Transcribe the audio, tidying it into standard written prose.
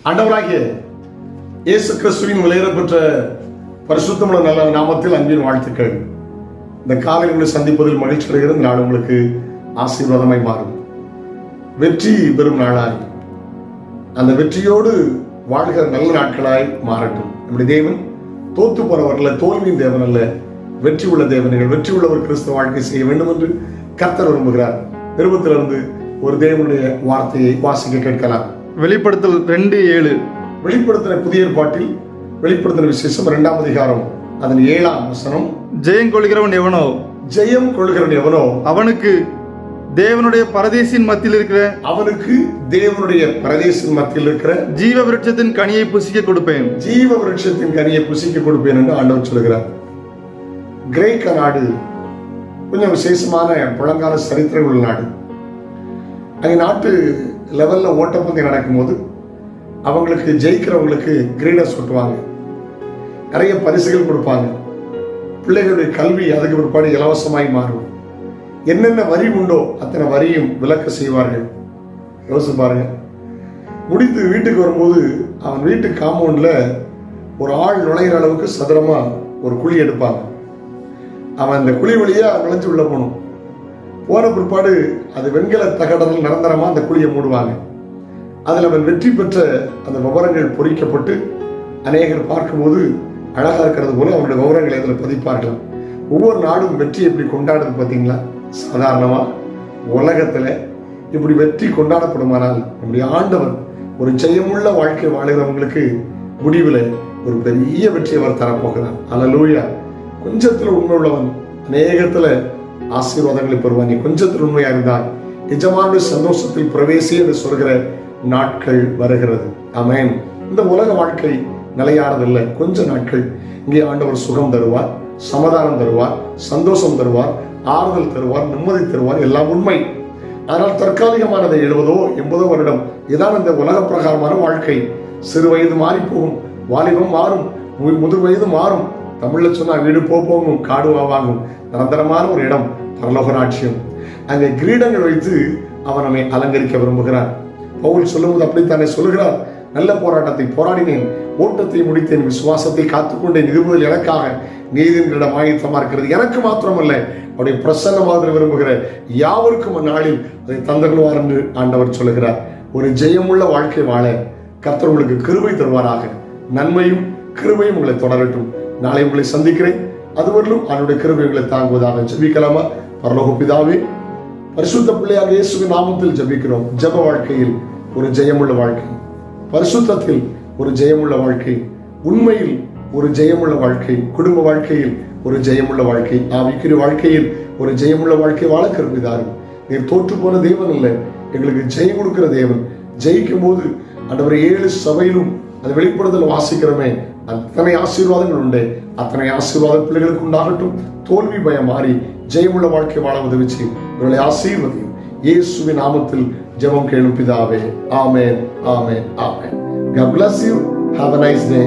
ஆண்டவராகிய இயேசு கிறிஸ்துவின் விலையேறப்பெற்ற பரிசுத்தமுள்ள நல்ல நாமத்தில் அன்பின் வாழ்த்துக்கள். இந்த காலையில் உங்களை சந்திப்பதில் மகிழ்ச்சி அடைகிறது. நாள் உங்களுக்கு ஆசீர்வாதமாய் மாறும், வெற்றி பெறும் நாளாய், அந்த வெற்றியோடு வாழ்கிற நல்ல நாட்களாய் மாறட்டும். நம்முடைய தேவன் தோத்து போறவர்கள, தோல்வியின் தேவன் அல்ல, வெற்றி உள்ள தேவன்கள், வெற்றி உள்ளவர் கிறிஸ்தவ வாழ்க்கை செய்ய வேண்டும் என்று கர்த்தர் விரும்புகிறார். நிருபத்திலிருந்து ஒரு தேவனுடைய வார்த்தையை வாசிக்க கேட்கலாம். வெளிப்படுத்தல் 2:7. வெளிப்படுத்தின புதிய ஏற்பாட்டில் வெளிப்படுத்தின விசேஷம் 2ஆம் அதிகாரம் அதன் 7ஆம் வசனம். ஜெயம் கொள்கிறவன் எவனோ, ஜெயம் கொள்கிறவன் எவனோ அவனுக்கு தேவனுடைய பரதேசின் மத்தியில் இருக்கிற ஜீவ விருட்சத்தின் கனியை புசிக்க கொடுப்பேன். ஜீவ விருட்சத்தின் கனியை புசிக்க கொடுப்பேன் என்று ஆண்டவர் சொல்கிறார். கிரேக்க நாடு கொஞ்சம் விசேஷமான பழங்கால சரித்திரம் உள்ள நாடு. அங்கே நாட்டு லெவல்ல ஓட்டப்பந்தயம் நடக்கும்போது அவங்களுக்கு ஜெயிக்கிறவங்களுக்கு கிரீடம் சுட்டுவாங்க, நிறைய பரிசுகள் கொடுப்பாங்க. பிள்ளைகளுடைய கல்வி அதுக்கு பிற்பாடு இலவசமாய் மாறும். என்னென்ன வரி உண்டோ அத்தனை வரியும் விலக்க செய்வார்கள். யோசிச்சு பாருங்க. முடித்து வீட்டுக்கு வரும்போது அவன் வீட்டு காம்பவுண்ட்ல ஒரு ஆள் நுழைகிற அளவுக்கு சதுரமா ஒரு குழி எடுப்பாங்க. அவன் அந்த குழி வழியா நுழைஞ்சு உள்ள போகணும். போன பிற்பாடு அது வெண்கல தகடல் நிரந்தரமா அந்த குழியை மூடுவாங்க. அதில் அவன் வெற்றி பெற்ற அந்த விவரங்கள் பொறிக்கப்பட்டு அநேகர் பார்க்கும்போது அழகா இருக்கிறது போல அவனுடைய விவரங்களை அதில் பதிப்பார்களாம். ஒவ்வொரு நாடும் வெற்றி எப்படி கொண்டாடுது பார்த்தீங்களா? சாதாரணமா உலகத்துல இப்படி வெற்றி கொண்டாடப்படுமானால் நம்முடைய ஆண்டவர் ஒரு ஜெயமுள்ள வாழ்க்கை வாழ்கிறவங்களுக்கு முடிவில் ஒரு பெரிய வெற்றி அவர் தரப்போகிறார். அல்லேலூயா. கொஞ்சத்துல உண்மை உள்ளவன் அநேகத்துல ஆசீர்வாதங்களை பெறுவான். நீ கொஞ்சத்தில் உண்மையா இருந்தால் எஜமானுடைய சந்தோஷத்தில் பிரவேசி என்று சொல்கிற நாட்கள் வருகிறது. ஆமென். இந்த உலக வாழ்க்கை நிலையானதில்லை. கொஞ்ச நாட்கள் இங்கே ஆண்டவர் சுகம் தருவார், சமாதானம் தருவார், சந்தோஷம் தருவார், ஆறுதல் தருவார், நிம்மதி தருவார். எல்லாம் உண்மை. ஆனால் தற்காலிகமானதை 70 80 வருடம் இதான் இந்த உலக பிரகாரமான வாழ்க்கை. சிறு வயது மாறி போகும், வாலிபம் மாறும், முதிர் வயது மாறும். தமிழ்ல சொன்னா வீடு போகும், காடு வாங்கும். நிரந்தரமான ஒரு இடம் பரலோக ராட்சியம். அங்கே கிரீடங்கள் வைத்து அவன் நம்மை அலங்கரிக்க விரும்புகிறார். பவுல் சொல்லும்போது அப்படித்தானே சொல்லுகிறார். நல்ல போராட்டத்தை போராடினேன், ஓட்டத்தை முடித்தேன், விசுவாசத்தை காத்துக்கொண்டேன், நிறுவுதல் எனக்காக நீதியின் கிரீடம் ஆயத்தமா இருக்கிறது. எனக்கு மாத்திரமல்ல, அவருடைய பிரசன்னமாக விரும்புகிற யாவருக்கும் அந்நாளில் அதை தந்தருவார் என்று ஆண்டவர் சொல்லுகிறார். ஒரு ஜெயமுள்ள வாழ்க்கை வாழ கர்த்தர் உங்களுக்கு கிருபை தருவாராக. நன்மையும் கிருபையும் உங்களை தொடரட்டும். நாளை உங்களை சந்திக்கிறேன். அதுவரையிலும் அவருடைய கிருபை உங்களை தாங்குவதாக. ஜெபிக்கலாமா? பரலோக பிதாவே, பரிசுத்த பிள்ளையாக இயேசுவின் நாமத்தில் ஜெபிக்கிறோம். ஜெப வாழ்க்கையில் ஒரு ஜெயமுள்ள வாழ்க்கை, பரிசுத்தத்தில் ஒரு ஜெயமுள்ள வாழ்க்கை, உண்மையில் ஒரு ஜெயமுள்ள வாழ்க்கை, குடும்ப வாழ்க்கையில் ஒரு ஜெயமுள்ள வாழ்க்கை, ஆவிக்குரிய வாழ்க்கையில் ஒரு ஜெயமுள்ள வாழ்க்கை வாழ கிருபைதாரும். நீர் தோற்று போன தேவன் அல்ல, எங்களுக்கு ஜெயம் கொடுக்கிற தேவன். ஜெயிக்கும் போது ஆண்டவரே 7 சபையிலும் அது வெளிப்படுதல் வாசிக்கிறோமே, அத்தனை ஆசீர்வாதங்கள் உண்டு. அத்தனை ஆசீர்வாதம் பிள்ளைகளுக்கு உண்டாகட்டும். தோல்வி பயம் மாறி ஜெயமுள்ள வாழ்க்கை வாழ உதவிச்சு இவர்களை ஆசீர்வதியும். இயேசுவின் நாமத்தில் ஜெபம் கேளும் பிதாவே. ஆமென், ஆமென், ஆமென். God bless you. Have a nice day.